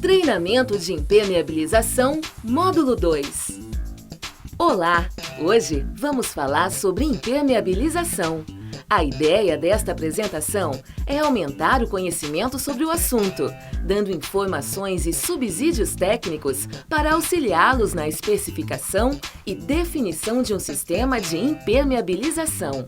Treinamento de impermeabilização, módulo 2. Olá! Hoje vamos falar sobre impermeabilização. A ideia desta apresentação é aumentar o conhecimento sobre o assunto, dando informações e subsídios técnicos para auxiliá-los na especificação e definição de um sistema de impermeabilização.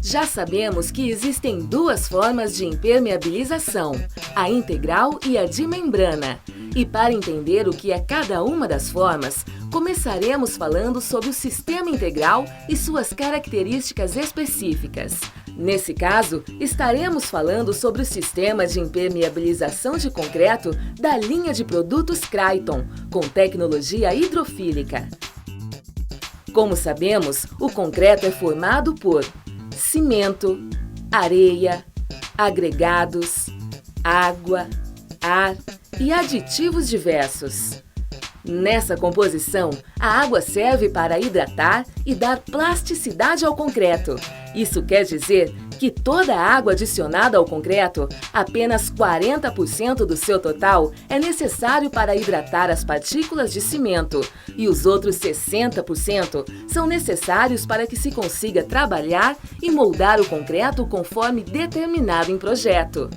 Já sabemos que existem duas formas de impermeabilização, a integral e a de membrana. E para entender o que é cada uma das formas, começaremos falando sobre o sistema integral e suas características específicas. Nesse caso, estaremos falando sobre o sistema de impermeabilização de concreto da linha de produtos Cryton, com tecnologia hidrofílica. Como sabemos, o concreto é formado por cimento, areia, agregados, água, ar e aditivos diversos. Nessa composição, a água serve para hidratar e dar plasticidade ao concreto. Isso quer dizer que toda a água adicionada ao concreto, apenas 40% do seu total é necessário para hidratar as partículas de cimento e os outros 60% são necessários para que se consiga trabalhar e moldar o concreto conforme determinado em projeto.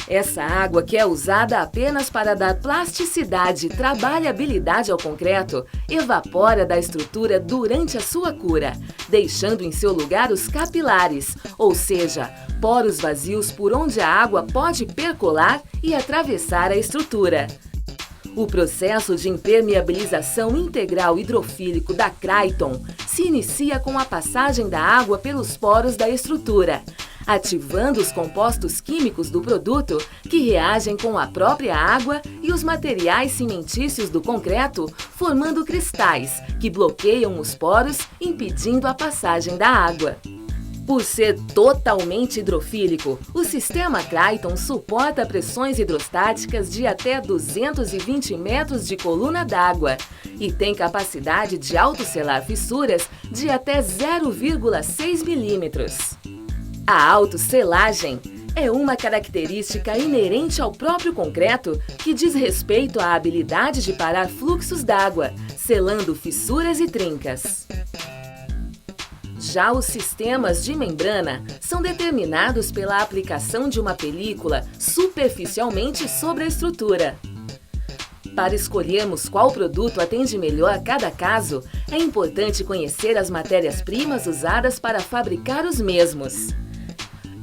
Essa água, que é usada apenas para dar plasticidade e trabalhabilidade ao concreto, evapora da estrutura durante a sua cura, deixando em seu lugar os capilares, ou seja, poros vazios por onde a água pode percolar e atravessar a estrutura. O processo de impermeabilização integral hidrofílico da Cryton se inicia com a passagem da água pelos poros da estrutura, ativando os compostos químicos do produto que reagem com a própria água e os materiais cimentícios do concreto, formando cristais que bloqueiam os poros, impedindo a passagem da água. Por ser totalmente hidrofílico, o sistema Cryton suporta pressões hidrostáticas de até 220 metros de coluna d'água e tem capacidade de autosselar fissuras de até 0,6 milímetros. A autosselagem é uma característica inerente ao próprio concreto que diz respeito à habilidade de parar fluxos d'água, selando fissuras e trincas. Já os sistemas de membrana são determinados pela aplicação de uma película superficialmente sobre a estrutura. Para escolhermos qual produto atende melhor a cada caso, é importante conhecer as matérias-primas usadas para fabricar os mesmos.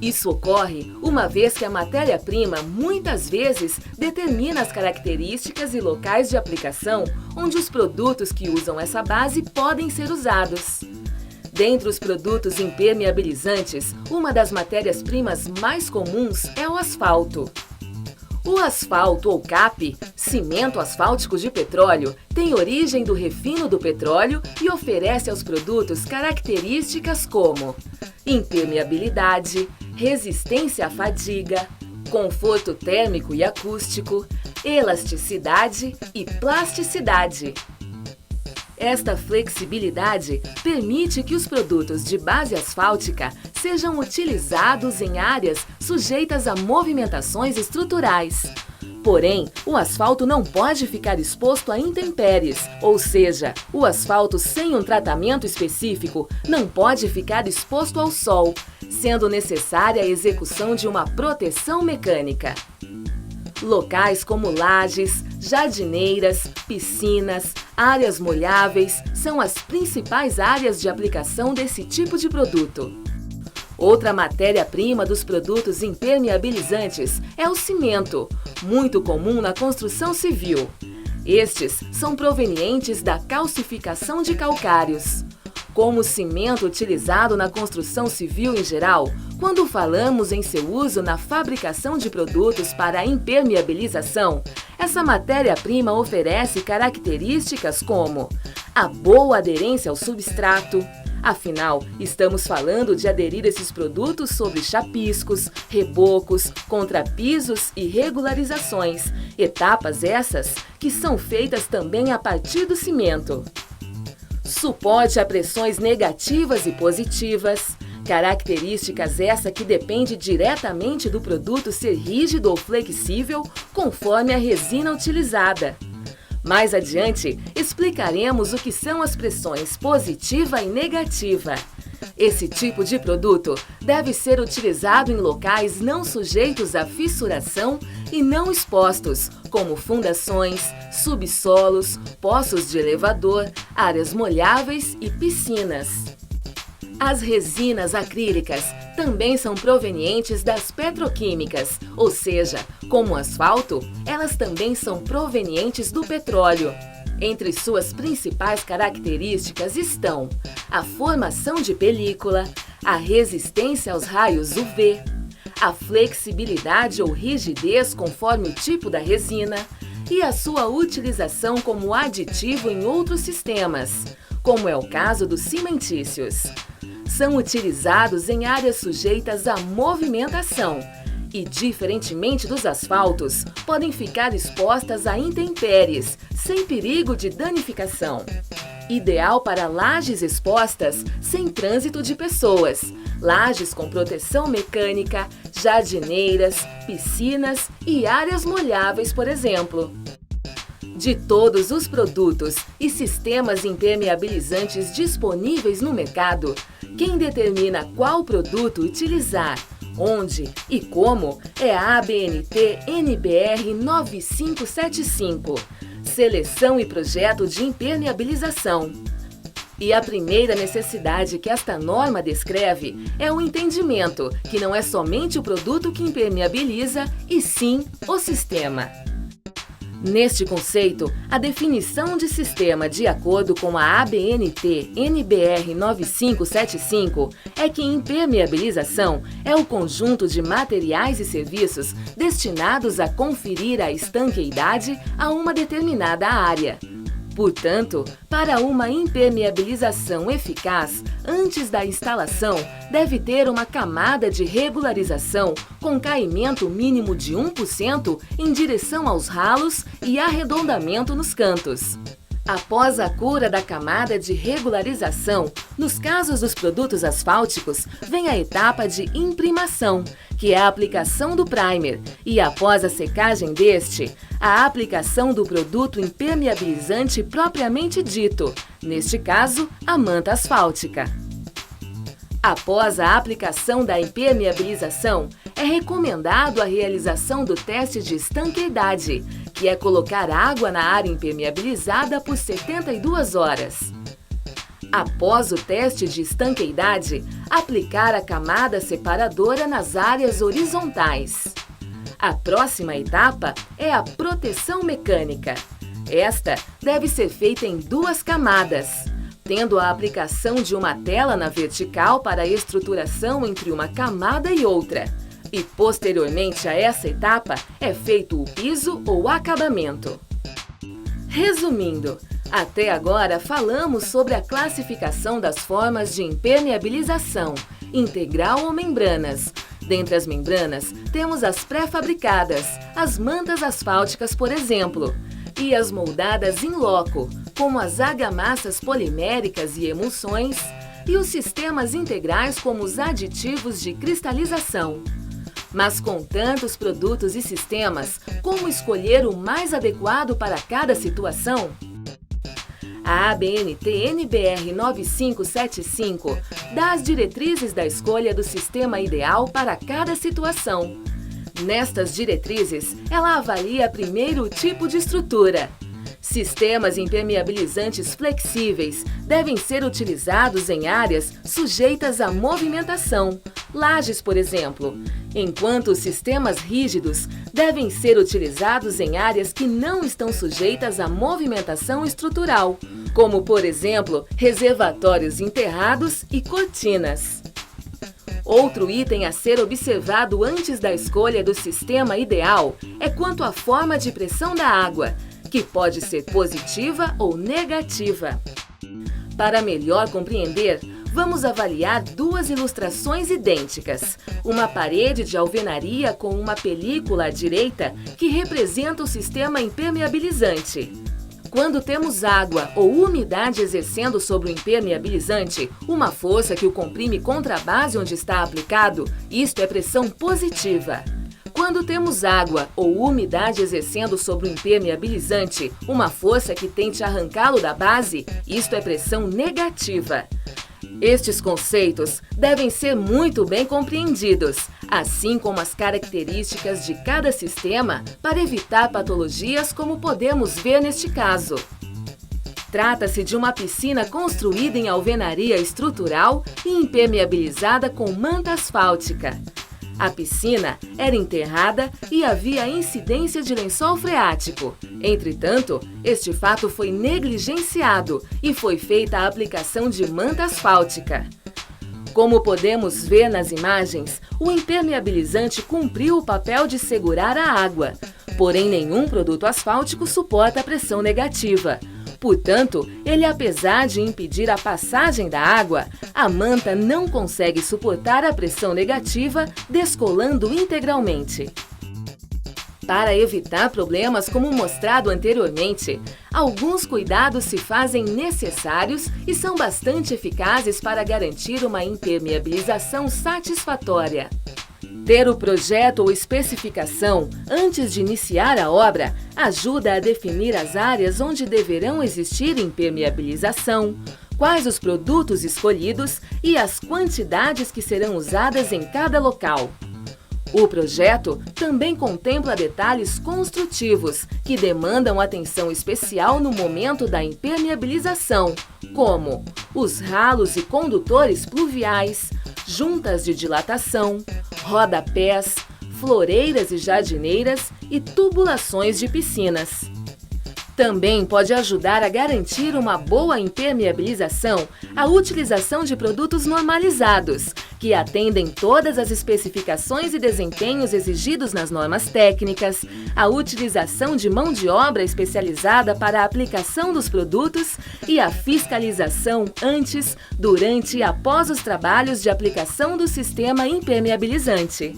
Isso ocorre uma vez que a matéria-prima muitas vezes determina as características e locais de aplicação onde os produtos que usam essa base podem ser usados. Dentre os produtos impermeabilizantes, uma das matérias-primas mais comuns é o asfalto. O asfalto ou CAP, cimento asfáltico de petróleo, tem origem do refino do petróleo e oferece aos produtos características como impermeabilidade, resistência à fadiga, conforto térmico e acústico, elasticidade e plasticidade. Esta flexibilidade permite que os produtos de base asfáltica sejam utilizados em áreas sujeitas a movimentações estruturais. Porém, o asfalto não pode ficar exposto a intempéries, ou seja, o asfalto sem um tratamento específico não pode ficar exposto ao sol, sendo necessária a execução de uma proteção mecânica. Locais como lajes, jardineiras, piscinas, áreas molháveis são as principais áreas de aplicação desse tipo de produto. Outra matéria-prima dos produtos impermeabilizantes é o cimento, muito comum na construção civil. Estes são provenientes da calcificação de calcários. Como o cimento utilizado na construção civil em geral, quando falamos em seu uso na fabricação de produtos para impermeabilização, essa matéria-prima oferece características como a boa aderência ao substrato. Afinal, estamos falando de aderir esses produtos sobre chapiscos, rebocos, contrapisos e regularizações, etapas essas que são feitas também a partir do cimento. Suporte a pressões negativas e positivas, Características essa que depende diretamente do produto ser rígido ou flexível conforme a resina utilizada. Mais adiante, explicaremos o que são as pressões positiva e negativa. Esse tipo de produto deve ser utilizado em locais não sujeitos a fissuração e não expostos, como fundações, subsolos, poços de elevador, áreas molháveis e piscinas. As resinas acrílicas também são provenientes das petroquímicas, ou seja, como o asfalto, elas também são provenientes do petróleo. Entre suas principais características estão a formação de película, a resistência aos raios UV, a flexibilidade ou rigidez conforme o tipo da resina e a sua utilização como aditivo em outros sistemas, como é o caso dos cimentícios. São utilizados em áreas sujeitas à movimentação e, diferentemente dos asfaltos, podem ficar expostas a intempéries, sem perigo de danificação. Ideal para lajes expostas sem trânsito de pessoas, lajes com proteção mecânica, jardineiras, piscinas e áreas molháveis, por exemplo. De todos os produtos e sistemas impermeabilizantes disponíveis no mercado, quem determina qual produto utilizar, onde e como é a ABNT NBR 9575, Seleção e Projeto de Impermeabilização. E a primeira necessidade que esta norma descreve é o entendimento que não é somente o produto que impermeabiliza, e sim o sistema. Neste conceito, a definição de sistema de acordo com a ABNT NBR 9575 é que impermeabilização é o conjunto de materiais e serviços destinados a conferir a estanqueidade a uma determinada área. Portanto, para uma impermeabilização eficaz, antes da instalação, deve ter uma camada de regularização com caimento mínimo de 1% em direção aos ralos e arredondamento nos cantos. Após a cura da camada de regularização, nos casos dos produtos asfálticos, vem a etapa de imprimação, que é a aplicação do primer, e após a secagem deste, a aplicação do produto impermeabilizante propriamente dito, neste caso, a manta asfáltica. Após a aplicação da impermeabilização, é recomendado a realização do teste de estanqueidade, que é colocar água na área impermeabilizada por 72 horas. Após o teste de estanqueidade, aplicar a camada separadora nas áreas horizontais. A próxima etapa é a proteção mecânica. Esta deve ser feita em 2 camadas, tendo a aplicação de uma tela na vertical para a estruturação entre uma camada e outra. E posteriormente a essa etapa é feito o piso ou acabamento. Resumindo, até agora falamos sobre a classificação das formas de impermeabilização, integral ou membranas. Dentre as membranas, temos as pré-fabricadas, as mantas asfálticas, por exemplo, e as moldadas in loco, como as argamassas poliméricas e emulsões, e os sistemas integrais como os aditivos de cristalização. Mas com tantos produtos e sistemas, como escolher o mais adequado para cada situação? A ABNT NBR 9575 dá as diretrizes da escolha do sistema ideal para cada situação. Nestas diretrizes, ela avalia primeiro o tipo de estrutura. Sistemas impermeabilizantes flexíveis devem ser utilizados em áreas sujeitas à movimentação, lajes, por exemplo, enquanto os sistemas rígidos devem ser utilizados em áreas que não estão sujeitas à movimentação estrutural, como, por exemplo, reservatórios enterrados e cortinas. Outro item a ser observado antes da escolha do sistema ideal é quanto à forma de pressão da água, que pode ser positiva ou negativa. Para melhor compreender, vamos avaliar 2 ilustrações idênticas. Uma parede de alvenaria com uma película à direita que representa o sistema impermeabilizante. Quando temos água ou umidade exercendo sobre o impermeabilizante, uma força que o comprime contra a base onde está aplicado, isto é pressão positiva. Quando temos água ou umidade exercendo sobre o impermeabilizante, uma força que tente arrancá-lo da base, isto é pressão negativa. Estes conceitos devem ser muito bem compreendidos, assim como as características de cada sistema para evitar patologias como podemos ver neste caso. Trata-se de uma piscina construída em alvenaria estrutural e impermeabilizada com manta asfáltica. A piscina era enterrada e havia incidência de lençol freático. Entretanto, este fato foi negligenciado e foi feita a aplicação de manta asfáltica. Como podemos ver nas imagens, o impermeabilizante cumpriu o papel de segurar a água, porém nenhum produto asfáltico suporta a pressão negativa. Portanto, ele, apesar de impedir a passagem da água, a manta não consegue suportar a pressão negativa, descolando integralmente. Para evitar problemas como mostrado anteriormente, alguns cuidados se fazem necessários e são bastante eficazes para garantir uma impermeabilização satisfatória. Ter o projeto ou especificação antes de iniciar a obra ajuda a definir as áreas onde deverão existir impermeabilização, quais os produtos escolhidos e as quantidades que serão usadas em cada local. O projeto também contempla detalhes construtivos que demandam atenção especial no momento da impermeabilização, como os ralos e condutores pluviais, juntas de dilatação, rodapés, floreiras e jardineiras e tubulações de piscinas. Também pode ajudar a garantir uma boa impermeabilização a utilização de produtos normalizados, que atendem todas as especificações e desempenhos exigidos nas normas técnicas, a utilização de mão de obra especializada para a aplicação dos produtos e a fiscalização antes, durante e após os trabalhos de aplicação do sistema impermeabilizante.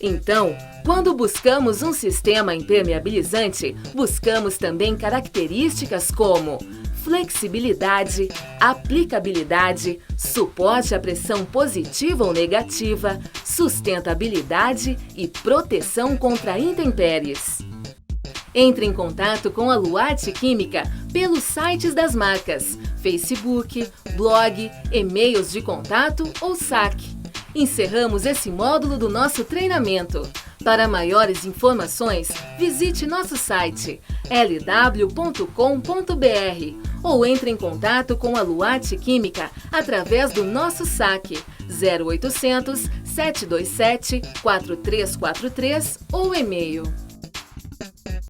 Então, quando buscamos um sistema impermeabilizante, buscamos também características como flexibilidade, aplicabilidade, suporte à pressão positiva ou negativa, sustentabilidade e proteção contra intempéries. Entre em contato com a Luarte Química pelos sites das marcas, Facebook, blog, e-mails de contato ou saque. Encerramos esse módulo do nosso treinamento. Para maiores informações, visite nosso site lw.com.br ou entre em contato com a Luarte Química através do nosso saque 0800 727 4343 ou e-mail.